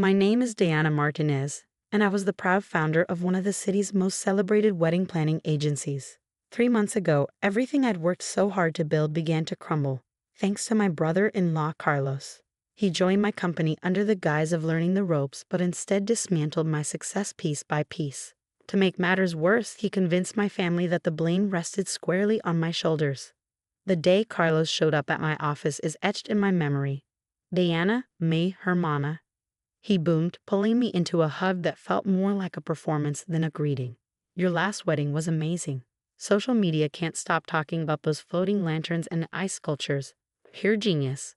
My name is Diana Martinez, and I was the proud founder of one of the city's most celebrated wedding planning agencies. 3 months ago, everything I'd worked so hard to build began to crumble, thanks to my brother-in-law Carlos. He joined my company under the guise of learning the ropes, but instead dismantled my success piece by piece. To make matters worse, he convinced my family that the blame rested squarely on my shoulders. The day Carlos showed up at my office is etched in my memory. Diana, mi hermana. He boomed, pulling me into a hug that felt more like a performance than a greeting. Your last wedding was amazing. Social media can't stop talking about those floating lanterns and ice sculptures. Pure genius.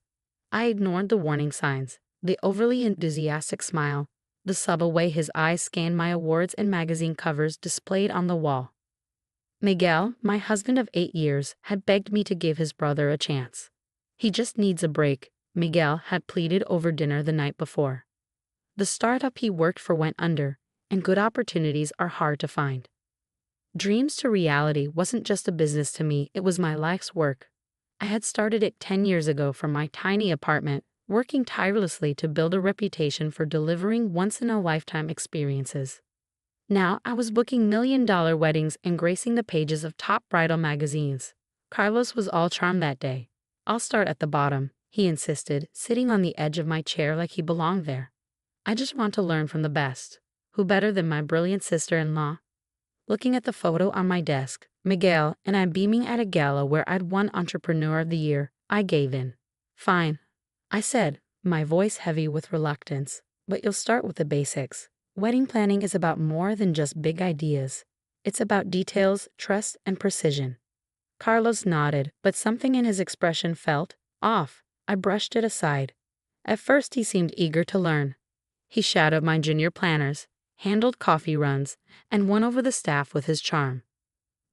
I ignored the warning signs, the overly enthusiastic smile, the subtle way his eyes scanned my awards and magazine covers displayed on the wall. Miguel, my husband of 8 years, had begged me to give his brother a chance. He just needs a break, Miguel had pleaded over dinner the night before. The startup he worked for went under, and good opportunities are hard to find. Dreams to reality wasn't just a business to me, it was my life's work. I had started it 10 years ago from my tiny apartment, working tirelessly to build a reputation for delivering once-in-a-lifetime experiences. Now I was booking million-dollar weddings and gracing the pages of top bridal magazines. Carlos was all charm that day. I'll start at the bottom, he insisted, sitting on the edge of my chair like he belonged there. I just want to learn from the best. Who better than my brilliant sister-in-law? Looking at the photo on my desk, Miguel and I beaming at a gala where I'd won Entrepreneur of the Year, I gave in. Fine, I said, my voice heavy with reluctance, but you'll start with the basics. Wedding planning is about more than just big ideas. It's about details, trust, and precision. Carlos nodded, but something in his expression felt off. I brushed it aside. At first he seemed eager to learn. He shadowed my junior planners, handled coffee runs, and won over the staff with his charm.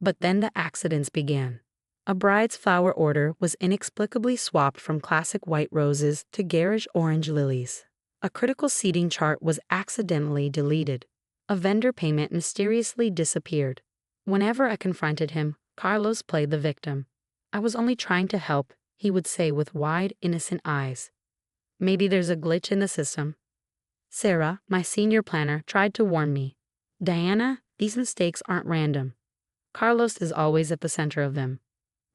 But then the accidents began. A bride's flower order was inexplicably swapped from classic white roses to garish orange lilies. A critical seating chart was accidentally deleted. A vendor payment mysteriously disappeared. Whenever I confronted him, Carlos played the victim. I was only trying to help, he would say with wide, innocent eyes. Maybe there's a glitch in the system. Sarah, my senior planner, tried to warn me. Diana, these mistakes aren't random. Carlos is always at the center of them.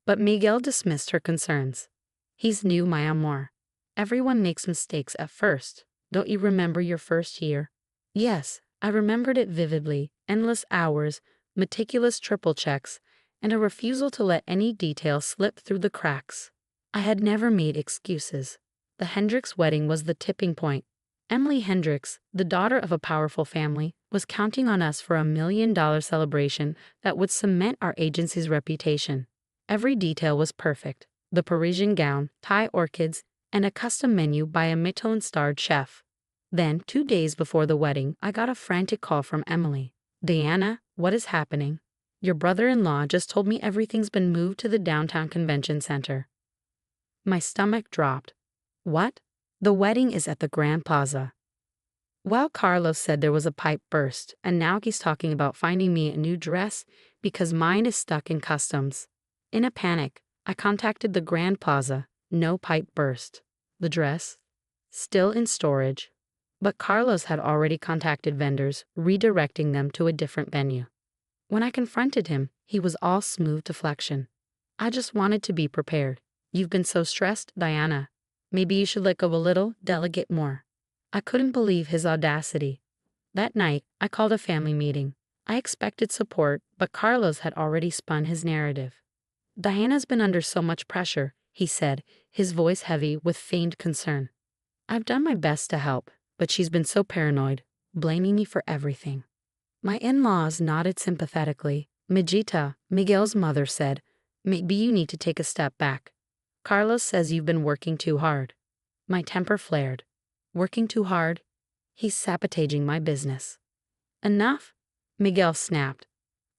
But Miguel dismissed her concerns. He's new, my amor. Everyone makes mistakes at first. Don't you remember your first year? Yes, I remembered it vividly. Endless hours, meticulous triple checks, and a refusal to let any detail slip through the cracks. I had never made excuses. The Hendricks wedding was the tipping point. Emily Hendricks, the daughter of a powerful family, was counting on us for $1 million celebration that would cement our agency's reputation. Every detail was perfect. The Parisian gown, Thai orchids, and a custom menu by a Michelin-starred chef. Then, 2 days before the wedding, I got a frantic call from Emily. Diana, what is happening? Your brother-in-law just told me everything's been moved to the downtown convention center. My stomach dropped. What? The wedding is at the Grand Plaza. Well, Carlos said there was a pipe burst, and now he's talking about finding me a new dress because mine is stuck in customs. In a panic, I contacted the Grand Plaza. No pipe burst. The dress? Still in storage. But Carlos had already contacted vendors, redirecting them to a different venue. When I confronted him, he was all smooth deflection. I just wanted to be prepared. You've been so stressed, Diana. Maybe you should let go a little, delegate more. I couldn't believe his audacity. That night, I called a family meeting. I expected support, but Carlos had already spun his narrative. Diana's been under so much pressure, he said, his voice heavy with feigned concern. I've done my best to help, but she's been so paranoid, blaming me for everything. My in-laws nodded sympathetically. Mijita, Miguel's mother, said, maybe you need to take a step back. Carlos says you've been working too hard. My temper flared. Working too hard? He's sabotaging my business. Enough? Miguel snapped.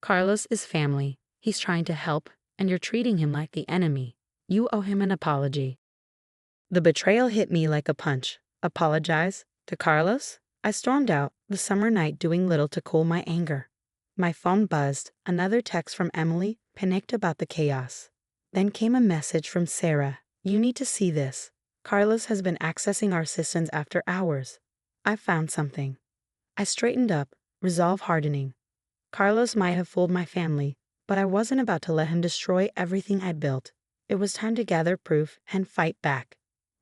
Carlos is family. He's trying to help, and you're treating him like the enemy. You owe him an apology. The betrayal hit me like a punch. Apologize? To Carlos? I stormed out, the summer night doing little to cool my anger. My phone buzzed, another text from Emily, panicked about the chaos. Then came a message from Sarah. You need to see this. Carlos has been accessing our systems after hours. I found something. I straightened up, resolve hardening. Carlos might have fooled my family, but I wasn't about to let him destroy everything I built. It was time to gather proof and fight back.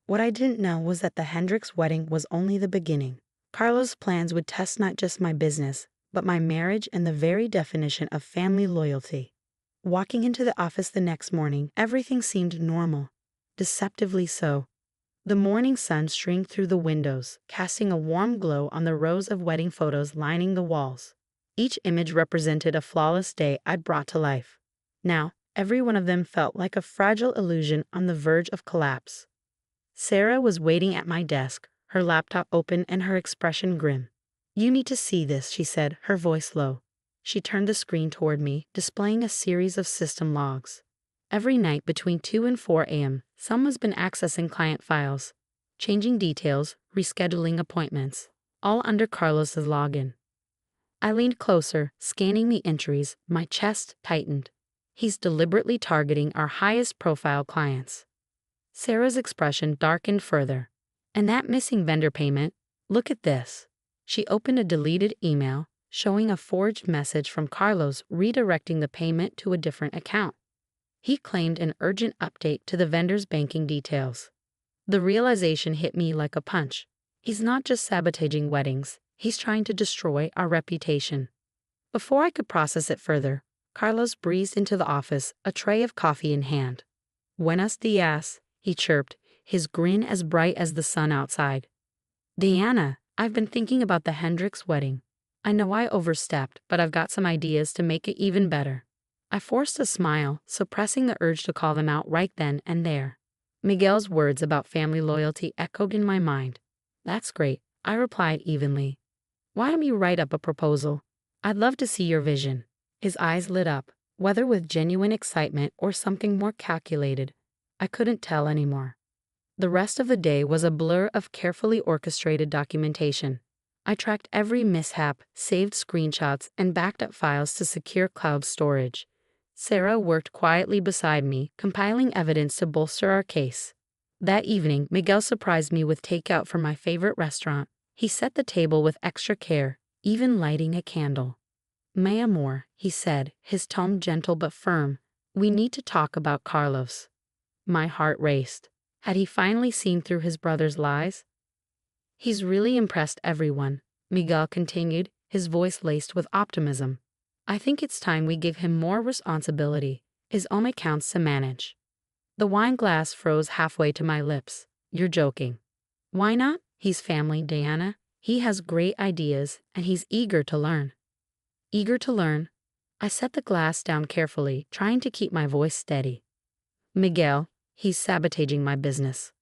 What I didn't know was that the Hendricks wedding was only the beginning. Carlos' plans would test not just my business, but my marriage and the very definition of family loyalty. Walking into the office the next morning, everything seemed normal. Deceptively so. The morning sun streamed through the windows, casting a warm glow on the rows of wedding photos lining the walls. Each image represented a flawless day I'd brought to life. Now, every one of them felt like a fragile illusion on the verge of collapse. Sarah was waiting at my desk, her laptop open and her expression grim. "You need to see this," she said, her voice low. She turned the screen toward me, displaying a series of system logs. Every night between 2 and 4 a.m., someone's been accessing client files, changing details, rescheduling appointments, all under Carlos's login. I leaned closer, scanning the entries, my chest tightened. He's deliberately targeting our highest profile clients. Sarah's expression darkened further. "And that missing vendor payment? Look at this." She opened a deleted email, showing a forged message from Carlos redirecting the payment to a different account. He claimed an urgent update to the vendor's banking details. The realization hit me like a punch. He's not just sabotaging weddings, he's trying to destroy our reputation. Before I could process it further, Carlos breezed into the office, a tray of coffee in hand. "Buenos dias," he chirped, his grin as bright as the sun outside. "Diana, I've been thinking about the Hendricks wedding. I know I overstepped, but I've got some ideas to make it even better." I forced a smile, suppressing the urge to call them out right then and there. Miguel's words about family loyalty echoed in my mind. "That's great," I replied evenly. "Why don't you write up a proposal? I'd love to see your vision." His eyes lit up, whether with genuine excitement or something more calculated. I couldn't tell anymore. The rest of the day was a blur of carefully orchestrated documentation. I tracked every mishap, saved screenshots, and backed up files to secure cloud storage. Sarah worked quietly beside me, compiling evidence to bolster our case. That evening, Miguel surprised me with takeout from my favorite restaurant. He set the table with extra care, even lighting a candle. "Mi amor," he said, his tone gentle but firm, "we need to talk about Carlos." My heart raced. Had he finally seen through his brother's lies? "He's really impressed everyone," Miguel continued, his voice laced with optimism. "I think it's time we give him more responsibility, his own accounts to manage." The wine glass froze halfway to my lips. "You're joking." "Why not? He's family, Diana. He has great ideas, and he's eager to learn." Eager to learn? I set the glass down carefully, trying to keep my voice steady. "Miguel, he's sabotaging my business."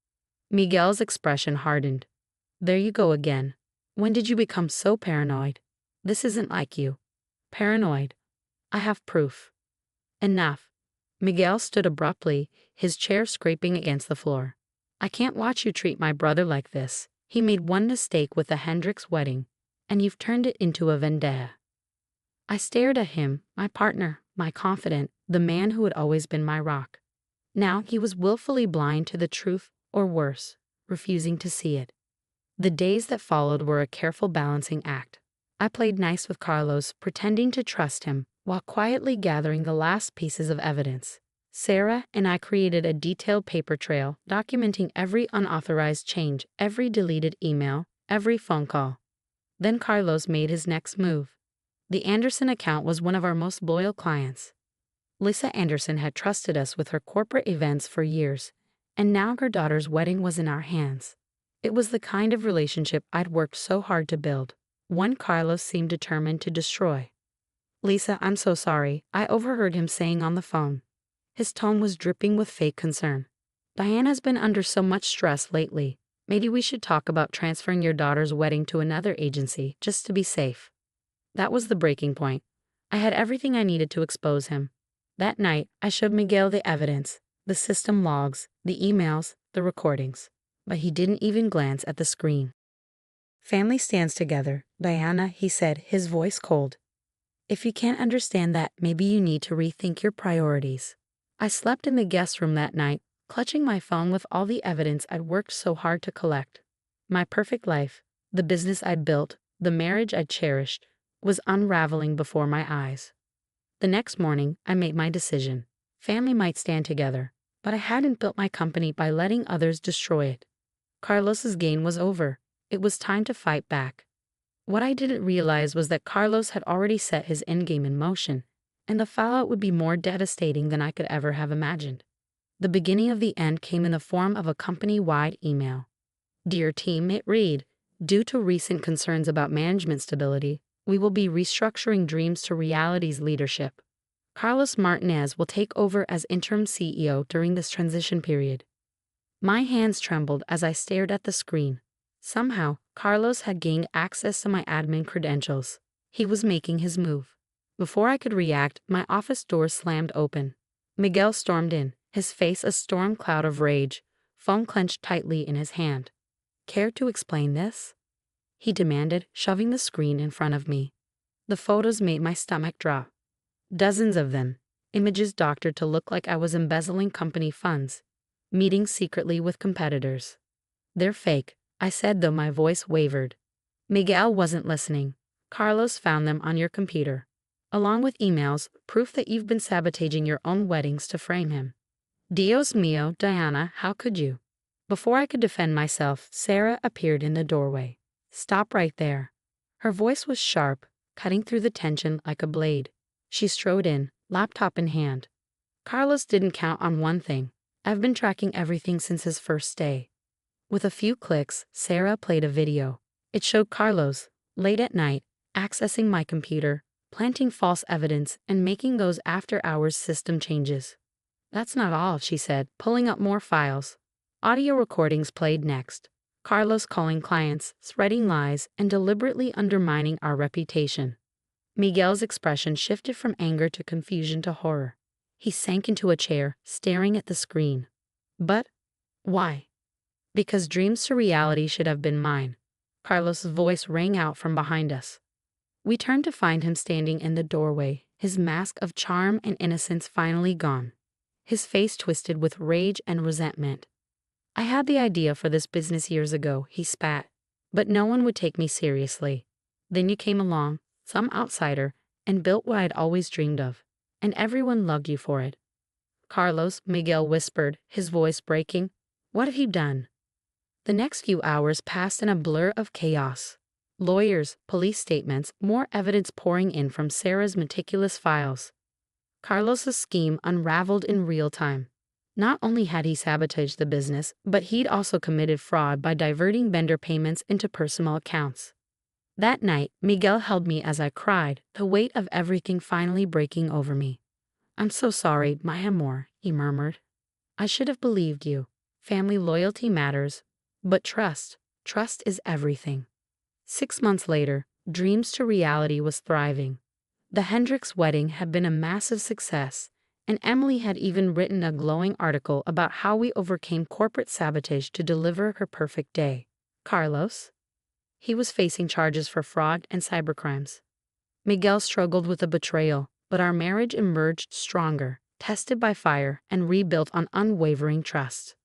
Miguel's expression hardened. "There you go again. When did you become so paranoid? This isn't like you." "Paranoid? I have proof." "Enough." Miguel stood abruptly, his chair scraping against the floor. "I can't watch you treat my brother like this. He made one mistake with the Hendricks wedding, and you've turned it into a vendetta." I stared at him, my partner, my confidant, the man who had always been my rock. Now he was willfully blind to the truth, or worse, refusing to see it. The days that followed were a careful balancing act. I played nice with Carlos, pretending to trust him, while quietly gathering the last pieces of evidence. Sarah and I created a detailed paper trail, documenting every unauthorized change, every deleted email, every phone call. Then Carlos made his next move. The Anderson account was one of our most loyal clients. Lisa Anderson had trusted us with her corporate events for years, and now her daughter's wedding was in our hands. It was the kind of relationship I'd worked so hard to build, one Carlos seemed determined to destroy. "Lisa, I'm so sorry," I overheard him saying on the phone. His tone was dripping with fake concern. "Diana's been under so much stress lately. Maybe we should talk about transferring your daughter's wedding to another agency, just to be safe." That was the breaking point. I had everything I needed to expose him. That night, I showed Miguel the evidence, the system logs, the emails, the recordings. But he didn't even glance at the screen. "Family stands together, Diana," he said, his voice cold. "If you can't understand that, maybe you need to rethink your priorities." I slept in the guest room that night, clutching my phone with all the evidence I'd worked so hard to collect. My perfect life, The business I'd built, the marriage I'd cherished, was unraveling before my eyes. The next morning, I made my decision. Family might stand together, but I hadn't built my company by letting others destroy it. Carlos's gain was over. It was time to fight back. What I didn't realize was that Carlos had already set his endgame in motion, and the fallout would be more devastating than I could ever have imagined. The beginning of the end came in the form of a company-wide email. Dear team, it read, due to recent concerns about management stability, we will be restructuring Dreams to Reality's leadership. Carlos Martinez will take over as interim CEO during this transition period. My hands trembled as I stared at the screen. Somehow, Carlos had gained access to my admin credentials. He was making his move. Before I could react, my office door slammed open. Miguel stormed in, his face a storm cloud of rage, phone clenched tightly in his hand. Care to explain this? He demanded, shoving the screen in front of me. The photos made my stomach drop. Dozens of them, images doctored to look like I was embezzling company funds, meeting secretly with competitors. They're fake, I said, though my voice wavered. Miguel wasn't listening. Carlos found them on your computer, along with emails, proof that you've been sabotaging your own weddings to frame him. Dios mío, Diana, how could you? Before I could defend myself, Sarah appeared in the doorway. Stop right there. Her voice was sharp, cutting through the tension like a blade. She strode in, laptop in hand. Carlos didn't count on one thing. I've been tracking everything since his first day. With a few clicks, Sarah played a video. It showed Carlos, late at night, accessing my computer, planting false evidence, and making those after-hours system changes. That's not all, she said, pulling up more files. Audio recordings played next. Carlos calling clients, spreading lies, and deliberately undermining our reputation. Miguel's expression shifted from anger to confusion to horror. He sank into a chair, staring at the screen. But why? Because Dreams to Reality should have been mine. Carlos's voice rang out from behind us. We turned to find him standing in the doorway, his mask of charm and innocence finally gone. His face twisted with rage and resentment. I had the idea for this business years ago, he spat, but no one would take me seriously. Then you came along, some outsider, and built what I'd always dreamed of, and everyone loved you for it. Carlos, Miguel whispered, his voice breaking. What have you done? The next few hours passed in a blur of chaos. Lawyers, police statements, more evidence pouring in from Sarah's meticulous files. Carlos's scheme unraveled in real time. Not only had he sabotaged the business, but he'd also committed fraud by diverting vendor payments into personal accounts. That night, Miguel held me as I cried, the weight of everything finally breaking over me. I'm so sorry, my amor, he murmured. I should have believed you. Family loyalty matters, but trust is everything. 6 months later, Dreams to Reality was thriving. The Hendricks wedding had been a massive success, and Emily had even written a glowing article about how we overcame corporate sabotage to deliver her perfect day. Carlos? He was facing charges for fraud and cybercrimes. Miguel struggled with the betrayal, but our marriage emerged stronger, tested by fire, and rebuilt on unwavering trust.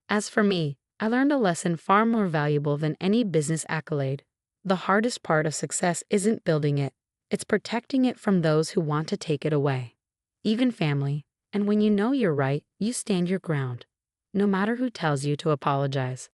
As for me, I learned a lesson far more valuable than any business accolade. The hardest part of success isn't building it, it's protecting it from those who want to take it away. Even family, and when you know you're right, you stand your ground, no matter who tells you to apologize.